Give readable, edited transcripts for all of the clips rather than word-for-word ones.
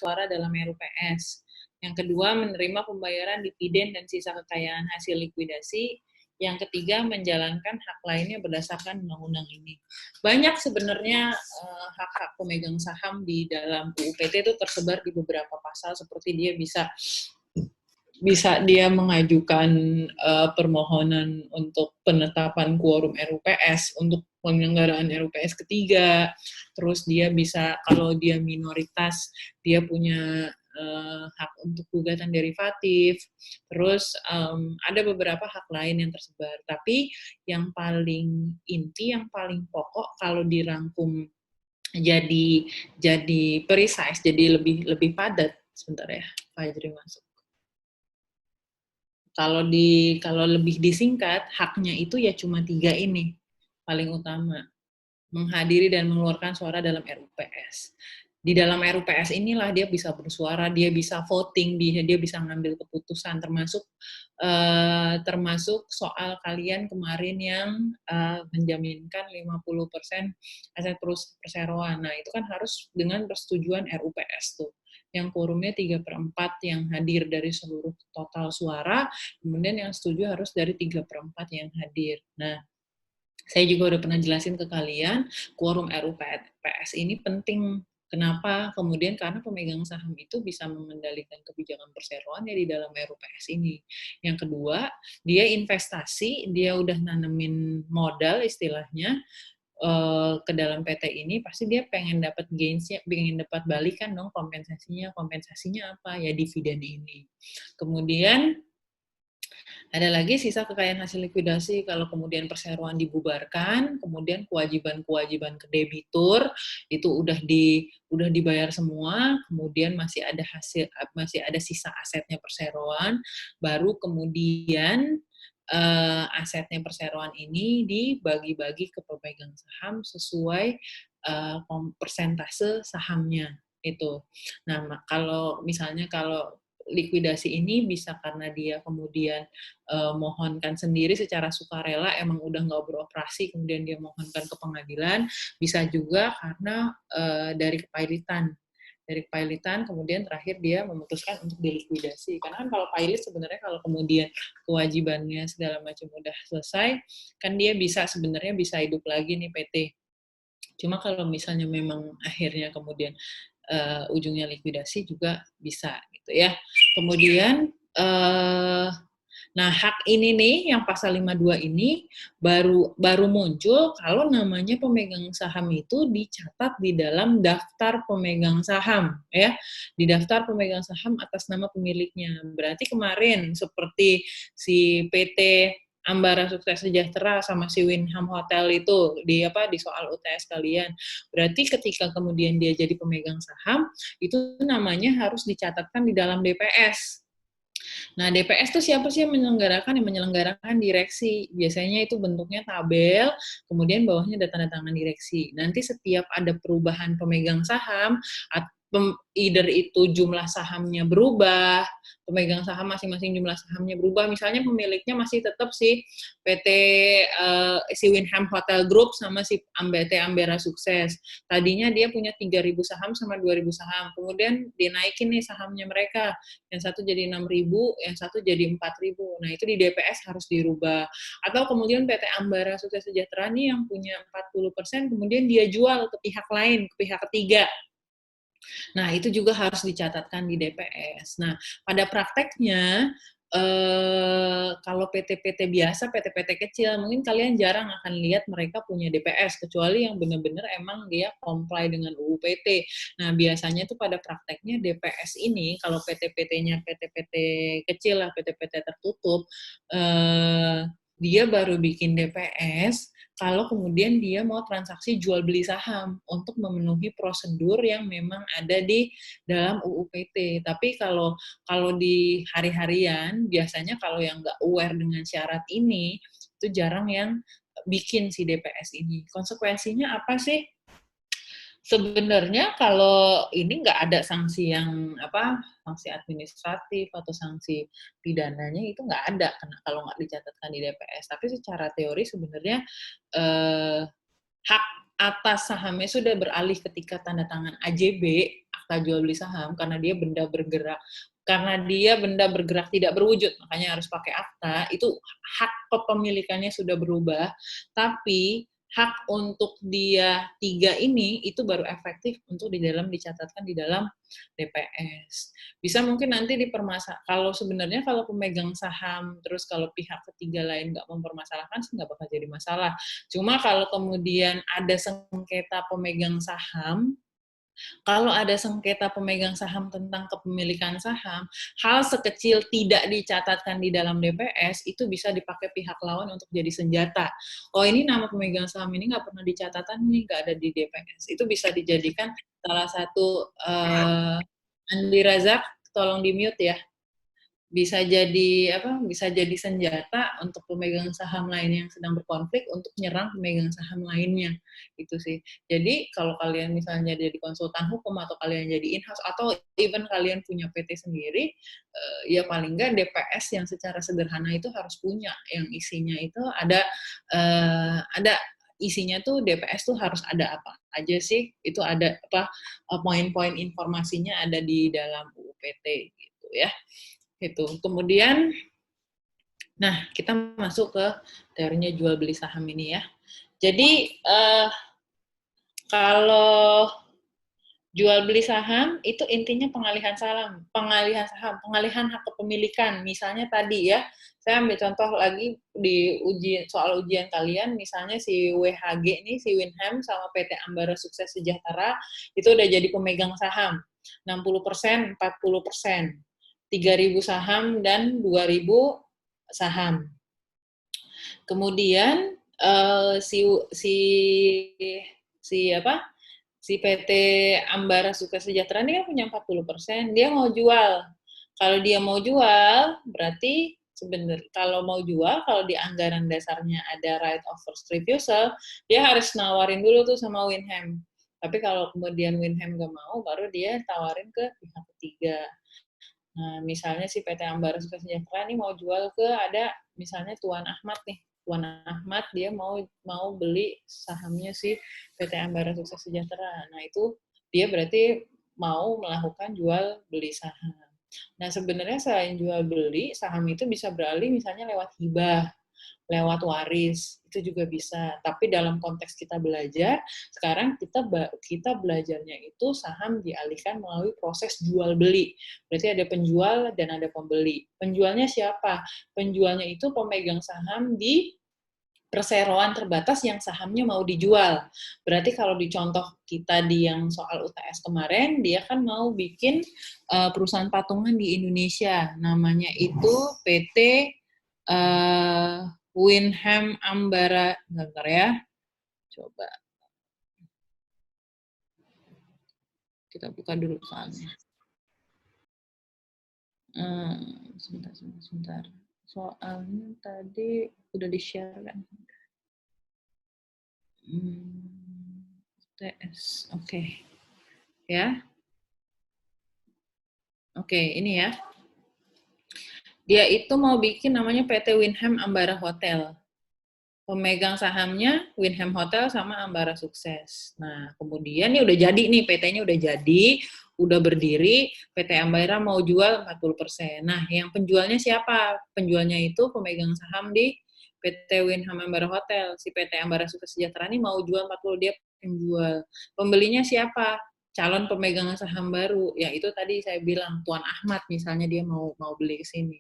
suara dalam RUPS. Yang kedua, menerima pembayaran dividen dan sisa kekayaan hasil likuidasi. Yang ketiga, menjalankan hak lainnya berdasarkan undang-undang ini. Banyak sebenarnya hak-hak pemegang saham di dalam UU PT itu tersebar di beberapa pasal, seperti dia bisa dia mengajukan permohonan untuk penetapan quorum RUPS untuk penyelenggaraan RUPS ketiga. Terus dia bisa, kalau dia minoritas, dia punya hak untuk gugatan derivatif. Terus ada beberapa hak lain yang tersebar. Tapi yang paling inti, yang paling pokok kalau dirangkum jadi precise, jadi lebih padat. Sebentar ya, Fajri masuk. Kalau lebih disingkat, haknya itu ya cuma 3 ini paling utama. Menghadiri dan mengeluarkan suara dalam RUPS. Di dalam RUPS inilah dia bisa bersuara, dia bisa voting, dia bisa ngambil keputusan, termasuk soal kalian kemarin yang menjaminkan 50% aset perseroan. Nah, itu kan harus dengan persetujuan RUPS tuh, yang quorumnya 3/4 yang hadir dari seluruh total suara, kemudian yang setuju harus dari 3/4 yang hadir. Nah, saya juga udah pernah jelasin ke kalian, quorum RUPS ini penting. Kenapa? Kemudian karena pemegang saham itu bisa mengendalikan kebijakan perseroannya di dalam RUPS ini. Yang kedua, dia investasi, dia udah nanemin modal istilahnya ke dalam PT ini, pasti dia pengen dapat gainsnya, pengen dapat balikan dong kompensasinya apa? Ya dividen ini. Kemudian ada lagi sisa kekayaan hasil likuidasi kalau kemudian perseroan dibubarkan, kemudian kewajiban-kewajiban ke debitur itu udah dibayar semua, kemudian masih ada sisa asetnya perseroan, baru kemudian asetnya perseroan ini dibagi-bagi ke pemegang saham sesuai persentase sahamnya itu. Nah, kalau likuidasi ini bisa karena dia kemudian mohonkan sendiri secara sukarela, emang udah nggak beroperasi, kemudian dia mohonkan ke pengadilan, bisa juga karena dari kepailitan, kemudian terakhir dia memutuskan untuk dilikuidasi. Karena kan kalau pailit sebenarnya kalau kemudian kewajibannya segala macam udah selesai, kan dia sebenarnya bisa hidup lagi nih PT. Cuma kalau misalnya memang akhirnya kemudian ujungnya likuidasi juga bisa gitu ya. Kemudian nah, hak ini nih yang pasal 52 ini baru muncul kalau namanya pemegang saham itu dicatat di dalam daftar pemegang saham ya. Di daftar pemegang saham atas nama pemiliknya. Berarti kemarin seperti si PT Ambara Sukses Sejahtera sama si Winham Hotel itu di soal UTS kalian. Berarti ketika kemudian dia jadi pemegang saham, itu namanya harus dicatatkan di dalam DPS. Nah, DPS itu siapa sih yang menyelenggarakan? Yang menyelenggarakan direksi. Biasanya itu bentuknya tabel, kemudian bawahnya ada tanda tangan direksi. Nanti setiap ada perubahan pemegang saham, either itu jumlah sahamnya berubah, pemegang saham masing-masing jumlah sahamnya berubah, misalnya pemiliknya masih tetap si PT si Winham Hotel Group sama si PT Ambera Sukses. Tadinya dia punya 3.000 saham sama 2.000 saham, kemudian dinaikin nih sahamnya mereka, yang satu jadi 6.000, yang satu jadi 4.000. Nah, itu di DPS harus dirubah. Atau kemudian PT Ambara Sukses Sejahtera nih yang punya 40%, kemudian dia jual ke pihak lain, ke pihak ketiga. Nah, itu juga harus dicatatkan di DPS. Nah, pada prakteknya, kalau PT-PT biasa, PT-PT kecil, mungkin kalian jarang akan lihat mereka punya DPS, kecuali yang benar-benar emang dia comply dengan UU PT. Nah, biasanya itu pada prakteknya DPS ini, kalau PT-PT-nya PT-PT kecil lah, PT-PT tertutup, dia baru bikin DPS kalau kemudian dia mau transaksi jual beli saham untuk memenuhi prosedur yang memang ada di dalam UU PT. Tapi kalau di hari-harian, biasanya kalau yang nggak aware dengan syarat ini, itu jarang yang bikin si DPS ini. Konsekuensinya apa sih? Sebenarnya kalau ini nggak ada sanksi yang sanksi administratif atau sanksi pidananya, itu nggak ada kalau nggak dicatatkan di DPS. Tapi secara teori sebenarnya hak atas sahamnya sudah beralih ketika tanda tangan AJB, akta jual beli saham karena dia benda bergerak. Karena dia benda bergerak tidak berwujud, makanya harus pakai akta, itu hak kepemilikannya sudah berubah, tapi hak untuk dia 3 ini itu baru efektif untuk dicatatkan di dalam DPS. Bisa mungkin nanti kalau sebenarnya kalau pemegang saham terus kalau pihak ketiga lain nggak mempermasalahkan sih nggak bakal jadi masalah. Cuma kalau kemudian ada sengketa pemegang saham, kalau ada sengketa pemegang saham tentang kepemilikan saham, hal sekecil tidak dicatatkan di dalam DPS itu bisa dipakai pihak lawan untuk jadi senjata. Oh, ini nama pemegang saham ini nggak pernah dicatatkan nih, nggak ada di DPS. Itu bisa dijadikan salah satu Andi Razak, tolong di-mute ya. Bisa jadi senjata untuk pemegang saham lain yang sedang berkonflik untuk nyerang pemegang saham lainnya, gitu sih. Jadi kalau kalian misalnya jadi konsultan hukum atau kalian jadi in-house atau even kalian punya PT sendiri, ya paling nggak DPS yang secara sederhana itu harus punya, yang isinya itu ada isinya tuh DPS tuh harus ada apa aja sih, itu ada poin-poin informasinya ada di dalam UU PT gitu ya. Itu. Kemudian, nah kita masuk ke teorinya jual beli saham ini ya. Jadi kalau jual beli saham itu intinya pengalihan saham, pengalihan hak kepemilikan. Misalnya tadi ya, saya ambil contoh lagi di soal ujian kalian, misalnya si WHG ini, si Winham sama PT Ambara Sukses Sejahtera itu udah jadi pemegang saham, 60%, 40%, 3.000 saham dan 2.000 saham. Kemudian si PT Ambara Sukses Sejahtera ini kan punya 40%, dia mau jual. Kalau dia mau jual, berarti sebenarnya kalau di anggaran dasarnya ada right of first refusal, dia harus nawarin dulu tuh sama Winham. Tapi kalau kemudian Winham gak mau, baru dia tawarin ke pihak ketiga. Nah, misalnya si PT Ambara Sukses Sejahtera ini mau jual ke ada misalnya Tuan Ahmad nih. Tuan Ahmad dia mau beli sahamnya si PT Ambara Sukses Sejahtera. Nah, itu dia berarti mau melakukan jual beli saham. Nah, sebenarnya selain jual beli, saham itu bisa beralih misalnya lewat hibah, lewat waris, itu juga bisa. Tapi dalam konteks kita belajar, sekarang kita belajarnya itu saham dialihkan melalui proses jual beli. Berarti ada penjual dan ada pembeli. Penjualnya siapa? Penjualnya itu pemegang saham di perseroan terbatas yang sahamnya mau dijual. Berarti kalau dicontoh kita di yang soal UTS kemarin, dia kan mau bikin perusahaan patungan di Indonesia. Namanya itu PT Winham Ambara, bentar ya, coba kita buka dulu soalnya. Sebentar. Soalnya tadi udah di-share kan. TS, oke. Ya. Oke, ini ya. Dia itu mau bikin namanya PT Winham Ambara Hotel. Pemegang sahamnya Winham Hotel sama Ambara Sukses. Nah, kemudian ini udah jadi nih, PT-nya udah jadi, udah berdiri, PT Ambara mau jual 40%. Nah, yang penjualnya siapa? Penjualnya itu pemegang saham di PT Winham Ambara Hotel. Si PT Ambara Sukses Sejahtera ini mau jual 40, dia penjual. Pembelinya siapa? Calon pemegang saham baru. Ya, itu tadi saya bilang, Tuan Ahmad misalnya dia mau beli ke sini.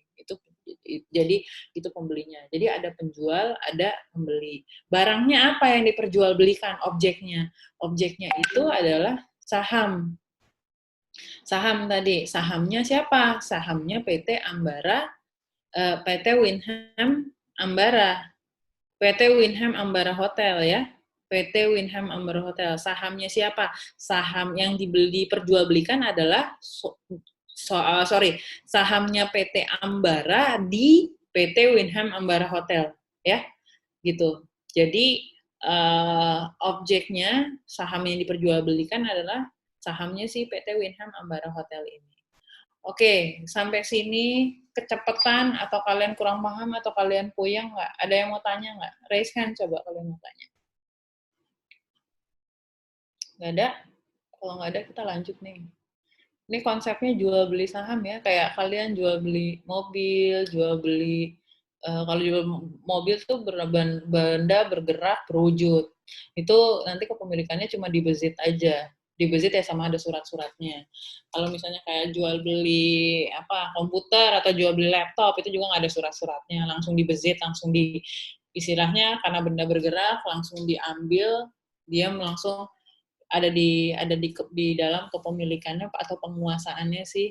Jadi itu pembelinya. Jadi ada penjual, ada pembeli. Barangnya apa yang diperjualbelikan? Objeknya. Objeknya itu adalah saham. Saham tadi. Sahamnya siapa? Sahamnya PT Ambara, PT Winham Ambara. PT Winham Ambara Hotel ya. PT Winham Ambara Hotel. Sahamnya siapa? Saham yang diperjualbelikan adalah sahamnya PT Ambara di PT Winham Ambara Hotel, ya, gitu. Jadi objeknya saham yang diperjualbelikan adalah sahamnya si PT Winham Ambara Hotel ini. Oke, sampai sini kecepatan atau kalian kurang paham atau kalian puyeng nggak? Ada yang mau tanya nggak? Raise hand coba kalian mau tanya. Nggak ada? Kalau nggak ada kita lanjut nih. Ini konsepnya jual beli saham ya, kayak kalian jual beli mobil, jual beli kalau jual mobil tuh benda bergerak berwujud. Itu nanti kepemilikannya cuma di Bezit aja. Di Bezit ya sama ada surat-suratnya. Kalau misalnya kayak jual beli apa komputer atau jual beli laptop itu juga nggak ada surat-suratnya, langsung di Bezit, langsung di istilahnya karena benda bergerak langsung diambil, dia langsung ada di dalam kepemilikannya atau penguasaannya sih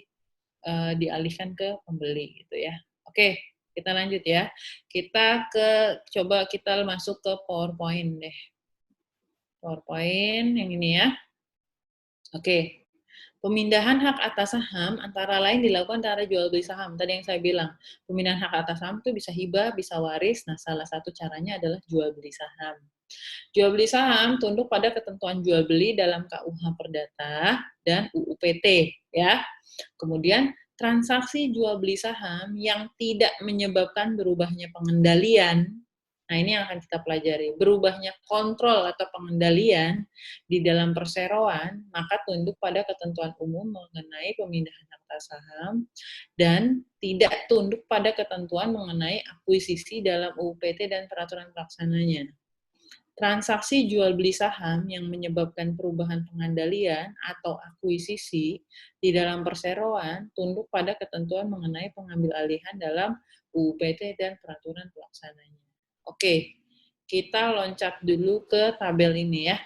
dialihkan ke pembeli gitu ya. Oke, kita lanjut ya. Coba kita masuk ke PowerPoint deh. PowerPoint yang ini ya. Oke. Pemindahan hak atas saham antara lain dilakukan antara jual beli saham. Tadi yang saya bilang, pemindahan hak atas saham itu bisa hibah, bisa waris. Nah, salah satu caranya adalah jual beli saham. Jual beli saham tunduk pada ketentuan jual beli dalam KUH Perdata dan UU PT ya. Kemudian transaksi jual beli saham yang tidak menyebabkan berubahnya pengendalian. Nah, ini yang akan kita pelajari. Berubahnya kontrol atau pengendalian di dalam perseroan, maka tunduk pada ketentuan umum mengenai pemindahan atas saham dan tidak tunduk pada ketentuan mengenai akuisisi dalam UU PT dan peraturan pelaksananya. Transaksi jual beli saham yang menyebabkan perubahan pengendalian atau akuisisi di dalam perseroan tunduk pada ketentuan mengenai pengambil alihan dalam UU PT dan peraturan pelaksananya. Oke, kita loncat dulu ke tabel ini ya.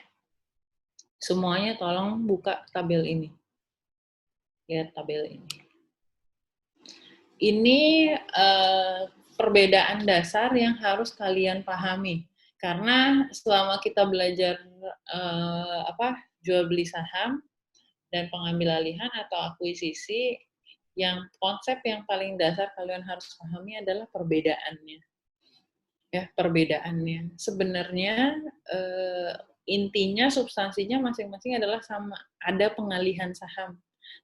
Semuanya tolong buka tabel ini. Lihat tabel ini. Ini perbedaan dasar yang harus kalian pahami. Karena selama kita belajar jual beli saham dan pengambil alihan atau akuisisi, yang konsep yang paling dasar kalian harus pahami adalah perbedaannya. Ya, perbedaannya. Sebenarnya intinya, substansinya masing-masing adalah sama. Ada pengalihan saham.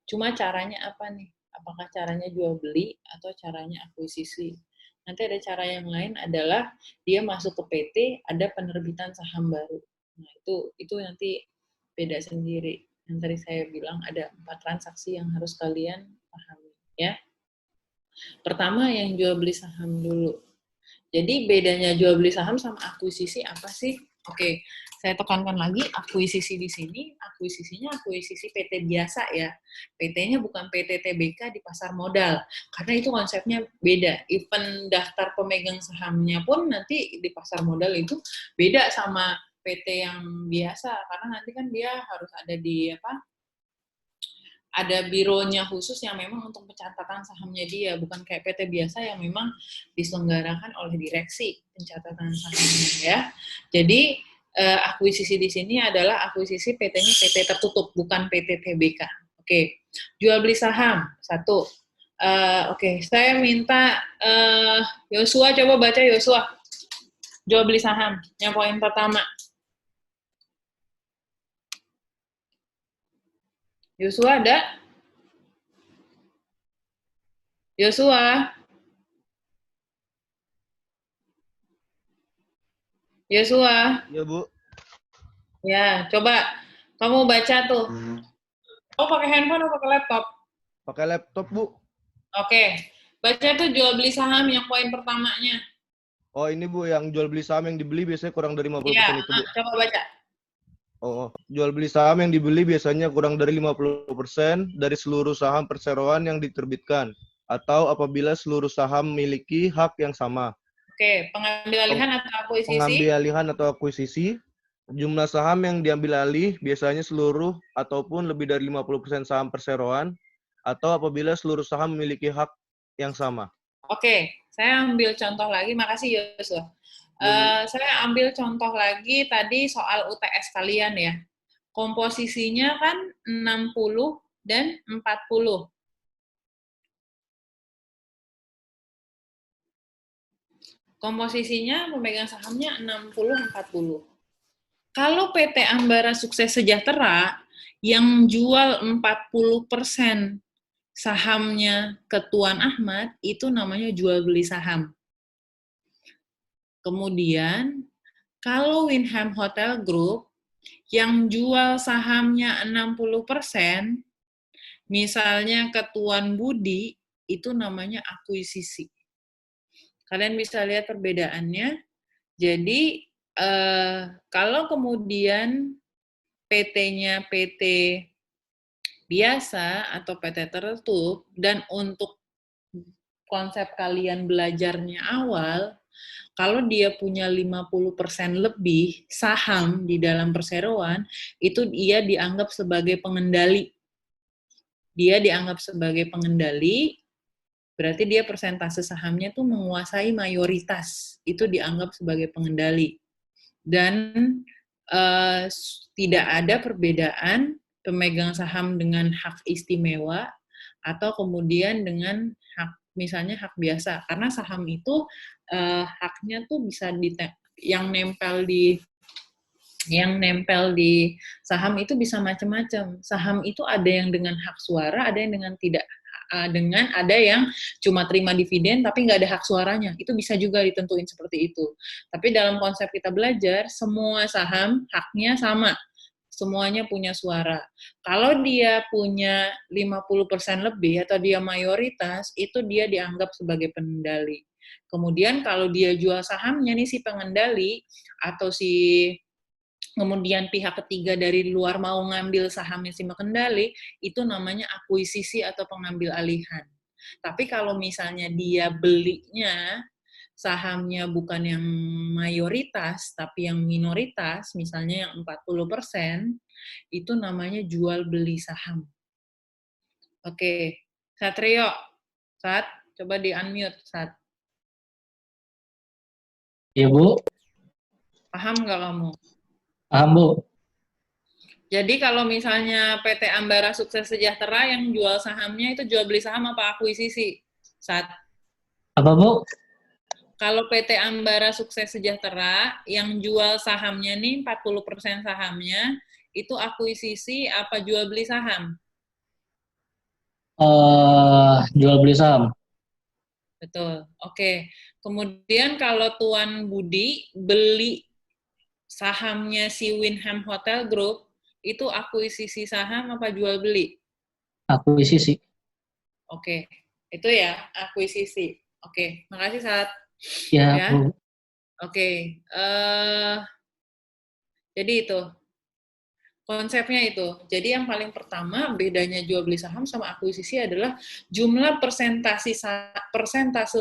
Cuma caranya apa nih? Apakah caranya jual beli atau caranya akuisisi? Nanti ada cara yang lain adalah dia masuk ke PT, ada penerbitan saham baru. Nah, itu nanti beda sendiri. Yang tadi saya bilang ada 4 transaksi yang harus kalian pahami. Ya. Pertama yang jual beli saham dulu. Jadi bedanya jual beli saham sama akuisisi apa sih? Oke, saya tekankan lagi akuisisi di sini, akuisisinya akuisisi PT biasa ya. PT-nya bukan PT TBK di pasar modal. Karena itu konsepnya beda. Even daftar pemegang sahamnya pun nanti di pasar modal itu beda sama PT yang biasa karena nanti kan dia harus ada di ada bironya khusus yang memang untuk pencatatan sahamnya dia, bukan kayak PT biasa yang memang diselenggarakan oleh direksi pencatatan sahamnya ya. Jadi akuisisi di sini adalah akuisisi PT-nya PT tertutup, bukan PT TBK. Oke, jual beli saham satu. Oke, saya minta Yosua coba baca Yosua. Jual beli saham, yang poin pertama. Yosua ada? Yosua? Yosua? Iya, Bu. Ya, coba kamu baca tuh. Oh, pakai handphone atau pakai laptop? Pakai laptop, Bu. Oke. Baca tuh jual beli saham yang poin pertamanya. Oh, ini Bu, yang jual beli saham yang dibeli biasanya kurang dari 50% Iya, itu, Bu. coba baca. Oh, jual beli saham yang dibeli biasanya kurang dari 50% dari seluruh saham perseroan yang diterbitkan atau apabila seluruh saham memiliki hak yang sama. Oke, pengambil alihan atau akuisisi? Pengambil alihan atau akuisisi, jumlah saham yang diambil alih biasanya seluruh ataupun lebih dari 50% saham perseroan atau apabila seluruh saham memiliki hak yang sama. Oke, saya ambil contoh lagi. Makasih Yosua. Saya ambil contoh lagi tadi soal UTS kalian ya. Komposisinya kan 60 dan 40. Komposisinya pemegang sahamnya 60-40. Kalau PT Ambara Sukses Sejahtera yang jual 40% sahamnya ke Tuan Ahmad, itu namanya jual beli saham. Kemudian, kalau Winham Hotel Group yang jual sahamnya 60%, Misalnya ketuan budi, itu namanya akuisisi. Kalian bisa lihat perbedaannya. Jadi, kalau kemudian PT-nya PT biasa atau PT tertutup, dan untuk konsep kalian belajarnya awal, kalau dia punya 50% lebih saham di dalam perseroan, itu dia dianggap sebagai pengendali. Dia dianggap sebagai pengendali, berarti dia persentase sahamnya tuh menguasai mayoritas. Itu dianggap sebagai pengendali. Dan tidak ada perbedaan pemegang saham dengan hak istimewa atau kemudian dengan hak misalnya hak biasa, karena saham itu haknya tuh bisa yang nempel di saham itu bisa macam-macam. Saham itu ada yang dengan hak suara, ada yang dengan tidak, ada yang cuma terima dividen tapi nggak ada hak suaranya. Itu bisa juga ditentuin seperti itu. Tapi dalam konsep kita belajar, semua saham haknya sama. Semuanya punya suara. Kalau dia punya 50% lebih atau dia mayoritas, itu dia dianggap sebagai pengendali. Kemudian kalau dia jual sahamnya nih si pengendali atau kemudian pihak ketiga dari luar mau ngambil sahamnya si pengendali, itu namanya akuisisi atau pengambil alihan. Tapi kalau misalnya dia belinya sahamnya bukan yang mayoritas, tapi yang minoritas, misalnya yang 40%, itu namanya jual beli saham. Oke, Satrio, Sat, coba di-unmute, Sat. Iya, Bu. Paham nggak kamu? Paham, Bu. Jadi kalau misalnya PT Ambara Sukses Sejahtera yang jual sahamnya itu jual beli saham apa akuisisi? Saat Apa, Bu? kalau PT Ambara Sukses Sejahtera yang jual sahamnya nih 40% sahamnya itu akuisisi apa jual beli saham? Jual beli saham. Betul. Oke. Kemudian kalau Tuan Budi beli sahamnya si Winham Hotel Group itu akuisisi saham apa jual beli? Akuisisi. Oke, itu ya akuisisi. Oke, makasih Sat. Ya, Ya, Bu. oke. Jadi itu konsepnya itu. Jadi yang paling pertama bedanya jual beli saham sama akuisisi adalah jumlah persentase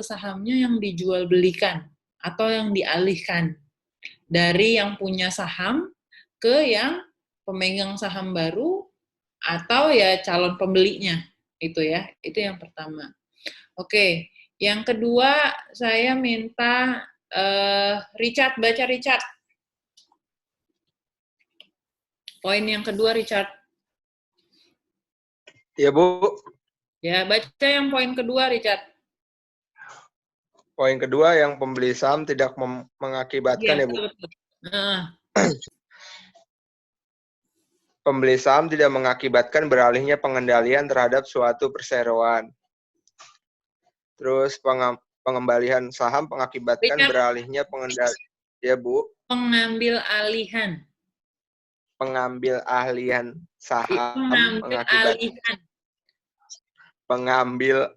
sahamnya yang dijual belikan atau yang dialihkan dari yang punya saham ke yang pemegang saham baru atau ya calon pembelinya. Itu ya, itu yang pertama. Oke, yang kedua saya minta Richard, baca Richard. Poin yang kedua Richard. Ya, Bu. Ya, baca yang poin kedua Richard. Poin kedua yang pembeli saham tidak mengakibatkan ya, Bu. Betul. Pembeli saham tidak mengakibatkan beralihnya pengendalian terhadap suatu perseroan. Terus pengembalian saham mengakibatkan Richard. beralihnya pengendalian. Ya, Bu. Pengambil alihan. Pengambil ahlian saham Alihan. Pengambil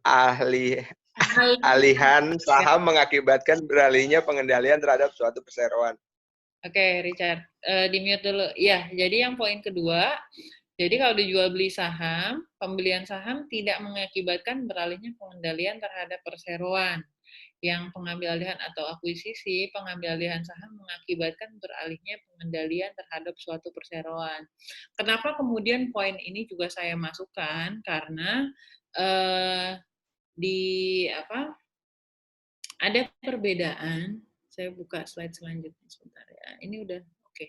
alihan saham mengakibatkan beralihnya pengendalian terhadap suatu perseroan. Oke, Richard. Di-mute dulu. Ya, jadi yang poin kedua, jadi kalau dijual beli saham, pembelian saham tidak mengakibatkan beralihnya pengendalian terhadap perseroan. Yang pengambil alihan atau akuisisi, pengambil alihan saham mengakibatkan beralihnya pengendalian terhadap suatu perseroan. Kenapa kemudian poin ini juga saya masukkan? Karena ada perbedaan. Saya buka slide selanjutnya sebentar ya. Ini udah oke.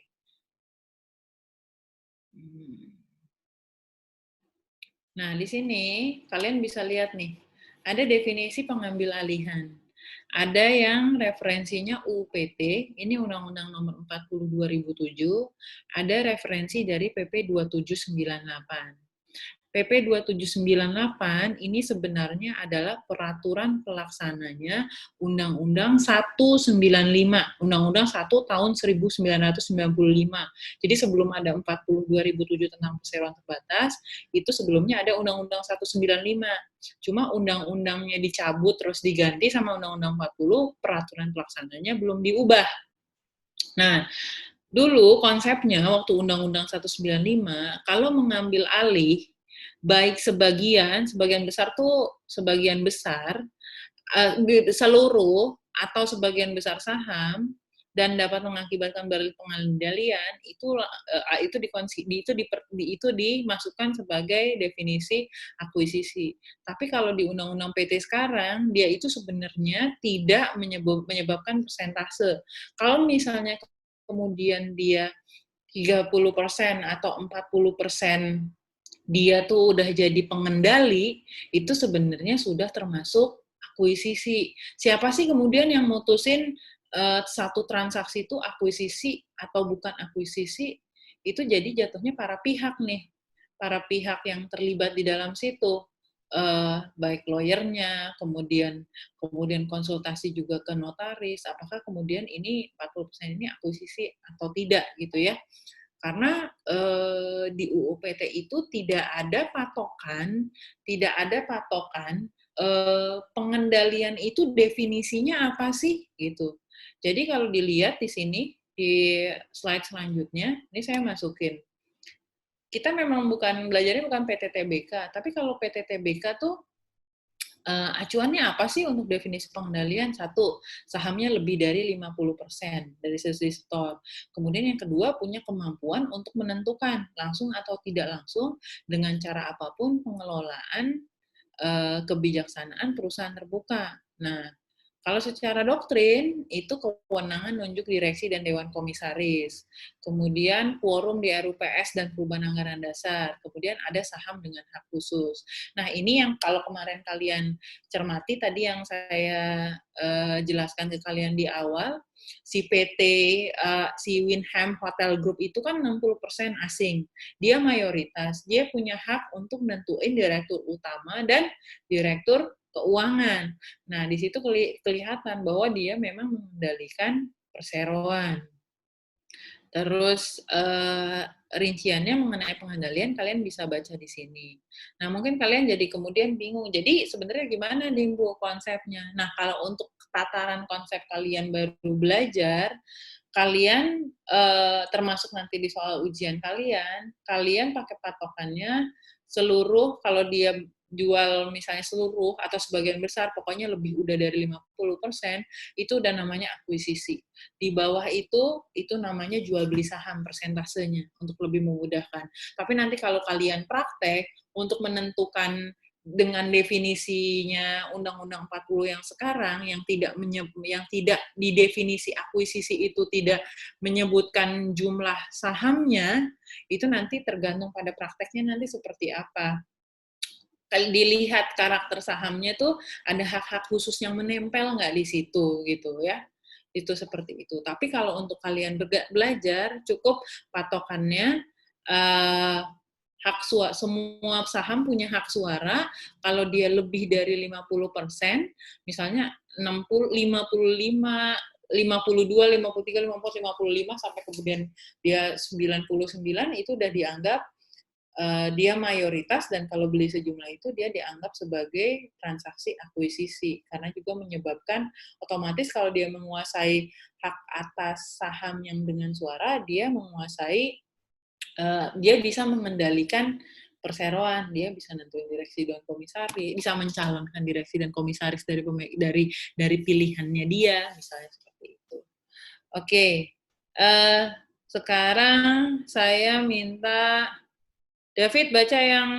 Nah, di sini kalian bisa lihat nih, ada definisi pengambil alihan. Ada yang referensinya UPT, ini Undang-Undang Nomor 40 2007, ada referensi dari PP 2798. PP 2798 ini sebenarnya adalah peraturan pelaksananya Undang-Undang 195, Undang-Undang 1 tahun 1995. Jadi sebelum ada 40 2007 tentang perseroan terbatas, itu sebelumnya ada Undang-Undang 195. Cuma undang-undangnya dicabut terus diganti sama Undang-Undang 40, peraturan pelaksananya belum diubah. Nah, dulu konsepnya waktu Undang-Undang 195, kalau mengambil alih, baik sebagian besar tuh sebagian besar, seluruh atau sebagian besar saham, dan dapat mengakibatkan beralih pengendalian, itu dimasukkan sebagai definisi akuisisi. Tapi kalau di Undang-Undang PT sekarang, dia itu sebenarnya tidak menyebabkan persentase. Kalau misalnya kemudian dia 30% atau 40% dia tuh udah jadi pengendali, itu sebenarnya sudah termasuk akuisisi. Siapa sih kemudian yang mutusin satu transaksi itu akuisisi atau bukan akuisisi? Itu jadi jatuhnya para pihak nih, para pihak yang terlibat di dalam situ. Baik lawyernya, kemudian konsultasi juga ke notaris, apakah kemudian ini 40% ini akuisisi atau tidak gitu ya. Karena di UU PT itu tidak ada patokan pengendalian itu definisinya apa sih gitu. Jadi kalau dilihat di sini di slide selanjutnya, ini saya masukin. Kita memang belajarnya bukan PTTBK, tapi kalau PTTBK tuh acuannya apa sih untuk definisi pengendalian? Satu, sahamnya lebih dari 50% dari sisi store. Kemudian yang kedua, punya kemampuan untuk menentukan langsung atau tidak langsung dengan cara apapun pengelolaan kebijaksanaan perusahaan terbuka. Nah, kalau secara doktrin, itu kewenangan nunjuk direksi dan dewan komisaris. Kemudian quorum di RUPS dan perubahan anggaran dasar. Kemudian ada saham dengan hak khusus. Nah, ini yang kalau kemarin kalian cermati, tadi yang saya jelaskan ke kalian di awal, si PT, si Windham Hotel Group itu kan 60% asing. Dia mayoritas, dia punya hak untuk nentuin direktur utama dan direktur keuangan. Nah, di situ kelihatan bahwa dia memang mengendalikan perseroan. Terus rinciannya mengenai pengendalian kalian bisa baca di sini. Nah, mungkin kalian jadi kemudian bingung. Jadi sebenarnya gimana nih Bu konsepnya? Nah, kalau untuk tataran konsep kalian baru belajar, kalian termasuk nanti di soal ujian kalian pakai patokannya seluruh, kalau dia jual misalnya seluruh atau sebagian besar, pokoknya lebih udah dari 50%, itu udah namanya akuisisi. Di bawah itu namanya jual beli saham persentasenya untuk lebih memudahkan. Tapi nanti kalau kalian praktek untuk menentukan dengan definisinya Undang-Undang 40 yang sekarang yang tidak di definisi akuisisi itu tidak menyebutkan jumlah sahamnya, itu nanti tergantung pada prakteknya nanti seperti apa. Kalau dilihat karakter sahamnya tuh ada hak-hak khusus yang menempel nggak di situ gitu ya. Itu seperti itu. Tapi kalau untuk kalian belajar cukup patokannya semua saham punya hak suara. Kalau dia lebih dari 50%, misalnya 60, 55, 52, 53, 54, 55 sampai kemudian dia 99, itu udah dianggap dia mayoritas, dan kalau beli sejumlah itu dia dianggap sebagai transaksi akuisisi karena juga menyebabkan otomatis kalau dia menguasai hak atas saham yang dengan suara, dia menguasai dia bisa mengendalikan perseroan, dia bisa nentuin direksi dan komisaris, bisa mencalonkan direksi dan komisaris dari pilihannya dia, misalnya seperti itu. Oke, sekarang saya minta David baca yang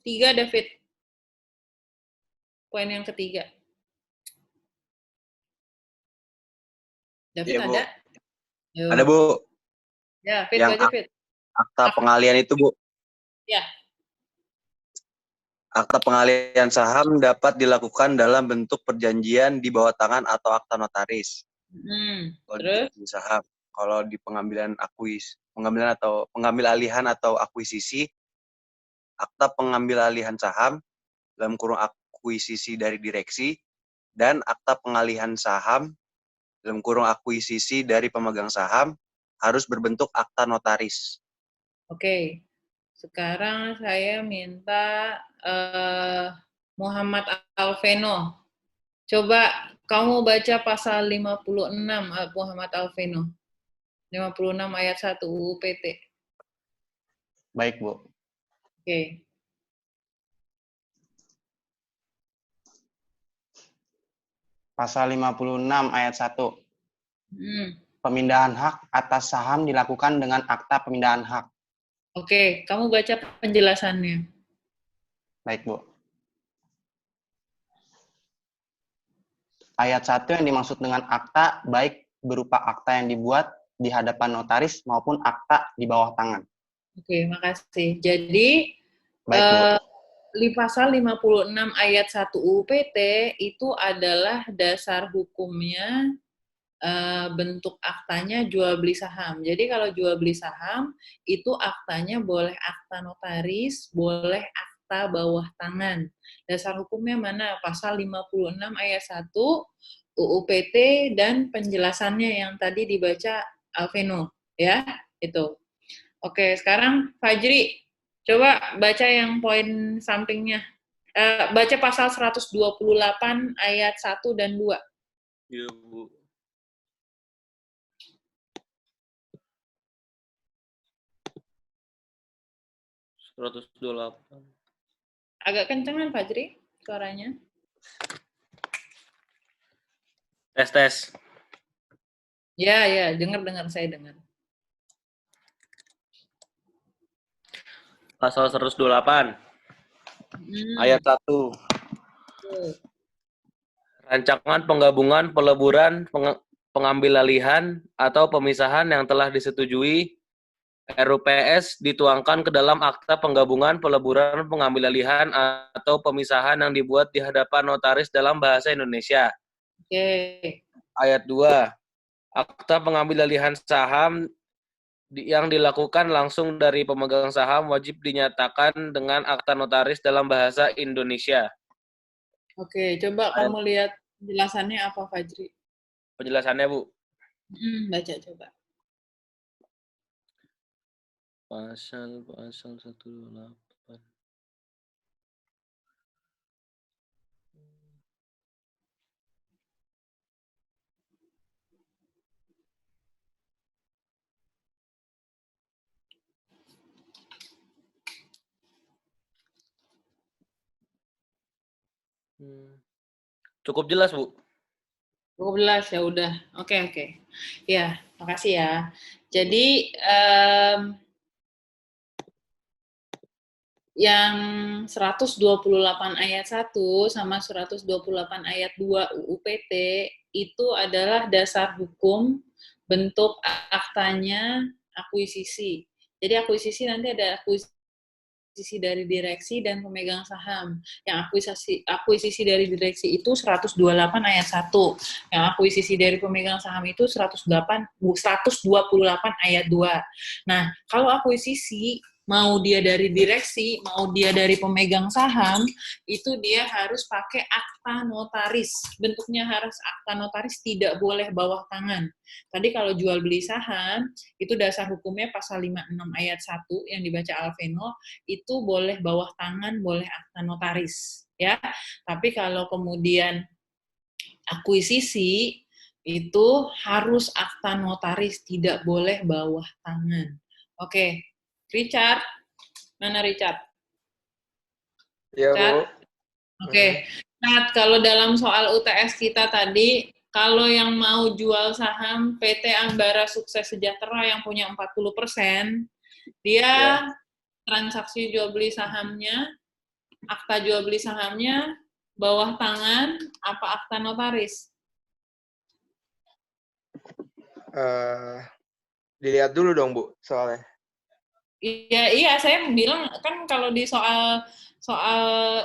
3, David. Poin yang ketiga. David ya, Bu. ada? Yo. Ada, Bu. Ya, Fit, yang baca, Fit. Akta pengalian itu, Bu. Ya. Akta pengalian saham dapat dilakukan dalam bentuk perjanjian di bawah tangan atau akta notaris. Terus? Di saham. Kalau di pengambil alihan atau akuisisi, akta pengambilalihan saham dalam kurung akuisisi dari direksi dan akta pengalihan saham dalam kurung akuisisi dari pemegang saham harus berbentuk akta notaris. Oke. Sekarang saya minta Muhammad Alveno. Coba kamu baca pasal 56 Muhammad Alveno. 56 ayat 1 UU PT. Baik, Bu. Oke. Pasal 56 ayat 1. Hmm. Pemindahan hak atas saham dilakukan dengan akta pemindahan hak. Oke, kamu baca penjelasannya. Baik, Bu. Ayat 1 yang dimaksud dengan akta baik berupa akta yang dibuat di hadapan notaris maupun akta di bawah tangan. Oke, makasih. Jadi, Baik, Bu. di pasal 56 ayat 1 UU PT itu adalah dasar hukumnya bentuk aktanya jual beli saham. Jadi kalau jual beli saham itu aktanya boleh akta notaris, boleh akta bawah tangan. Dasar hukumnya mana? Pasal 56 ayat 1 UU PT dan penjelasannya yang tadi dibaca Alveno, ya, itu. Oke, sekarang Fajri, coba baca yang poin sampingnya. Baca pasal 128 ayat 1 dan 2. Iya, Bu. Agak kencengan Fajri suaranya. Tes. Ya, dengar saya dengar. Pasal 128. Ayat 1. Rancangan penggabungan, peleburan, pengambilalihan, atau pemisahan yang telah disetujui RUPS dituangkan ke dalam akta penggabungan, peleburan, pengambilalihan, atau pemisahan yang dibuat di hadapan notaris dalam bahasa Indonesia. Oke. Ayat 2. Akta pengambilalihan saham yang dilakukan langsung dari pemegang saham wajib dinyatakan dengan akta notaris dalam bahasa Indonesia. Oke, coba kamu lihat penjelasannya apa, Fajri? Penjelasannya, Bu. Baca coba. Pasal 128. Cukup jelas, Bu. Cukup jelas, ya udah. Oke. Ya, makasih ya. Jadi, yang 128 ayat 1 sama 128 ayat 2 UU PT itu adalah dasar hukum bentuk aktanya akuisisi. Jadi akuisisi nanti ada akuisisi dari direksi dan pemegang saham. Yang akuisisi dari direksi itu 128 ayat 1. Yang akuisisi dari pemegang saham itu 128 ayat 2. Nah, kalau akuisisi mau dia dari direksi, mau dia dari pemegang saham, itu dia harus pakai akta notaris. Bentuknya harus akta notaris, tidak boleh bawah tangan. Tadi kalau jual beli saham, itu dasar hukumnya pasal 56 ayat 1 yang dibaca Alveno, itu boleh bawah tangan, boleh akta notaris. Ya, tapi kalau kemudian akuisisi, itu harus akta notaris, tidak boleh bawah tangan. Oke. Richard, mana Richard? Iya, Bu. Oke. Nah, kalau dalam soal UTS kita tadi, kalau yang mau jual saham PT Ambara Sukses Sejahtera yang punya 40%, dia transaksi jual beli sahamnya, akta jual beli sahamnya, bawah tangan, apa akta notaris? Dilihat dulu dong, Bu, soalnya. Iya, saya bilang kan kalau di soal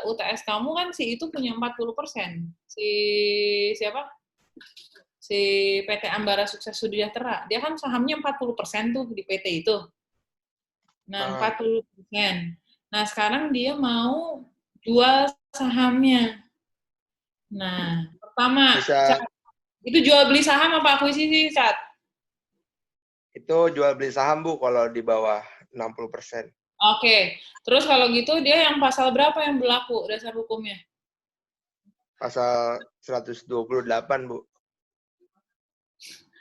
UTS kamu kan si itu punya 40%. Siapa? Si PT Ambara Sukses Sejahtera. Dia kan sahamnya 40% tuh di PT itu. Nah, 40%. Nah, sekarang dia mau jual sahamnya. Nah, pertama, Bisa itu jual beli saham apa akuisisi, Cat? itu jual beli saham, Bu, kalau di bawah 60%. Oke, terus kalau gitu dia yang pasal berapa yang berlaku dasar hukumnya? Pasal 128, Bu.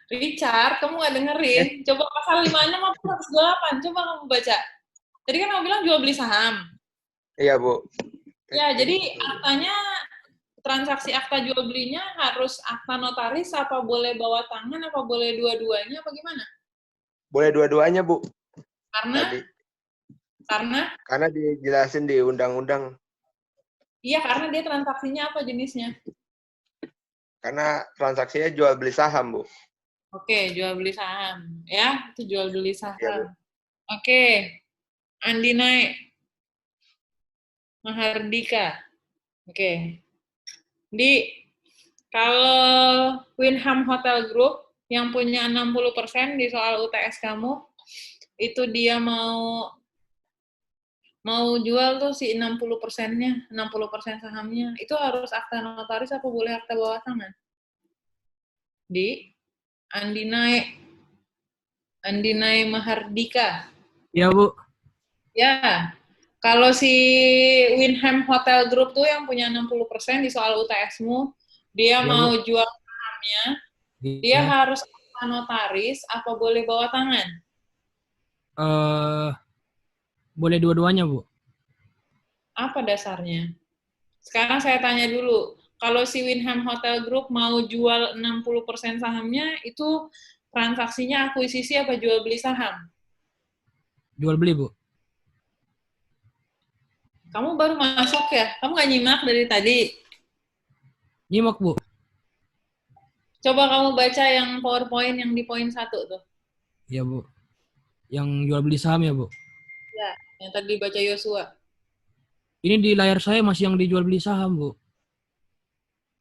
Richard, kamu nggak dengerin? Coba pasal 56 apa 128? Coba kamu baca. Tadi kan kamu bilang jual beli saham. Iya, Bu. Ya, jadi aktanya, transaksi akta jual belinya harus akta notaris, apa boleh bawa tangan, apa boleh dua-duanya, apa gimana? Boleh dua-duanya, Bu. Karena, Tadi. karena, Karena dijelasin di undang-undang. iya karena dia transaksinya apa jenisnya? Karena transaksinya jual beli saham, Bu. Oke, jual beli saham. Ya, itu jual beli Iya, Bu. saham. Oke, Andi naik. Mahardika. Oke. Kalau Winham Hotel Group yang punya 60% di soal UTS kamu, itu dia mau jual tuh si 60%-nya, 60% sahamnya, itu harus akta notaris apa boleh akta bawah tangan? Andinai Mahardika. Ya, Bu. Ya, kalau si Winham Hotel Group tuh yang punya 60% di soal UTS-mu, dia Ya, mau Bu. jual sahamnya, dia Ya. harus akta notaris apa boleh bawa tangan? Boleh dua-duanya, Bu. Apa dasarnya? Sekarang saya tanya dulu, kalau si Winham Hotel Group mau jual 60% sahamnya, itu transaksinya akuisisi apa jual beli saham? Jual beli, Bu. Kamu baru masuk ya? Kamu nggak nyimak dari tadi? Nyimak, Bu. Coba kamu baca yang PowerPoint yang di poin 1 tuh. Ya, Bu. Yang jual beli saham ya, Bu. Ya, yang tadi baca Yosua. Ini di layar saya masih yang dijual beli saham, Bu.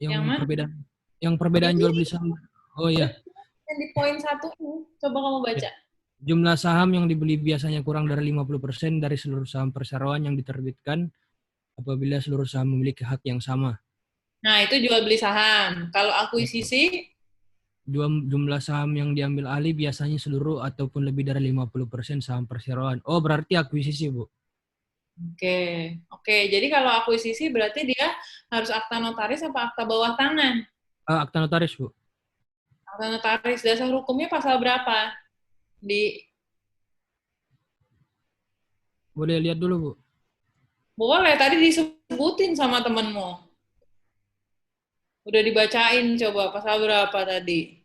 Yang mana? Perbedaan jual beli saham. Oh iya. Yang di poin 1, coba kamu baca. Jumlah saham yang dibeli biasanya kurang dari 50% dari seluruh saham perseroan yang diterbitkan apabila seluruh saham memiliki hak yang sama. Nah, itu jual beli saham. Kalau akuisisi, Jumlah saham yang diambil alih biasanya seluruh ataupun lebih dari 50% saham perseroan. Oh, berarti akuisisi, Bu. Oke. Jadi kalau akuisisi berarti dia harus akta notaris apa akta bawah tangan? Akta notaris, Bu. Akta notaris, dasar hukumnya pasal berapa? Boleh lihat dulu, Bu. Boleh, tadi disebutin sama temenmu. Udah dibacain coba, pasal berapa tadi?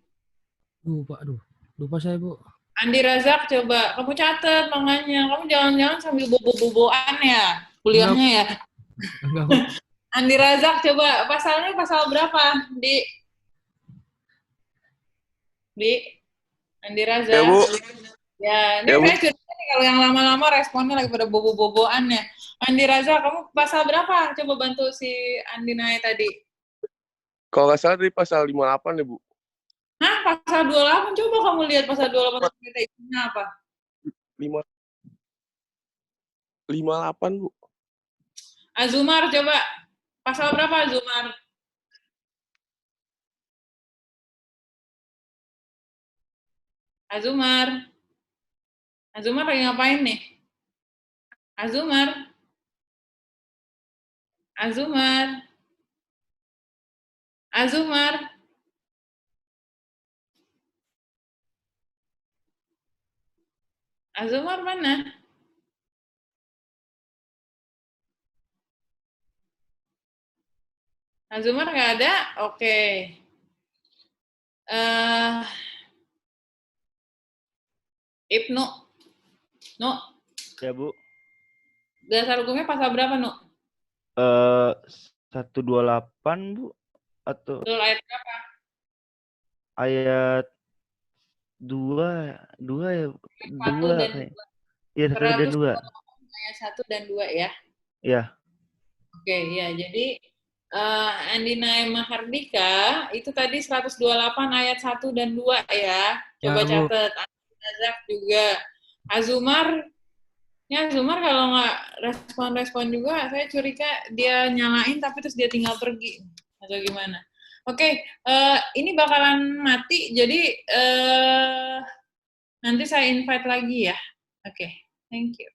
Lupa saya, Bu. Andi Razak, coba. Kamu catat makanya. Kamu jangan-jangan sambil bobo-boboan ya kuliahnya ya. Enggak, Bu. Andi Razak, coba. Pasalnya pasal berapa? Di Andi Razak. Ya, Bu. Ya, ini Ya, Bu. saya cerita nih, kalau yang lama-lama responnya lagi pada bobo-boboan ya. Andi Razak, kamu pasal berapa? Coba bantu si Andi Nae tadi. Kalau nggak salah dari pasal 58 ya, Bu. Hah? Pasal 28? Coba kamu lihat pasal 28 kita isinya apa? 58, Bu. Azumar, coba. Pasal berapa, Azumar? Azumar lagi ngapain nih? Azumar. Azumar mana? Azumar nggak ada? Oke. Ibnu. No. Ya, Bu. Dasar hukumnya pasal berapa, No? 128, Bu. Atau Betul, ayat berapa? ayat 2 ya. 2 kayak. Iya, 1 dan 2. Ayat 1 dan 2 ya. Iya. Oke, ya. Jadi Andi Nae Mahardika itu tadi 128 ayat 1 dan 2 ya. Coba Ya, Bu. catat. Azak juga. Azumar Ya, Zumar kalau nggak respon-respon juga, saya curiga dia nyalain tapi terus dia tinggal pergi. Atau gimana? Oke, ini bakalan mati, jadi nanti saya invite lagi ya. Oke, thank you.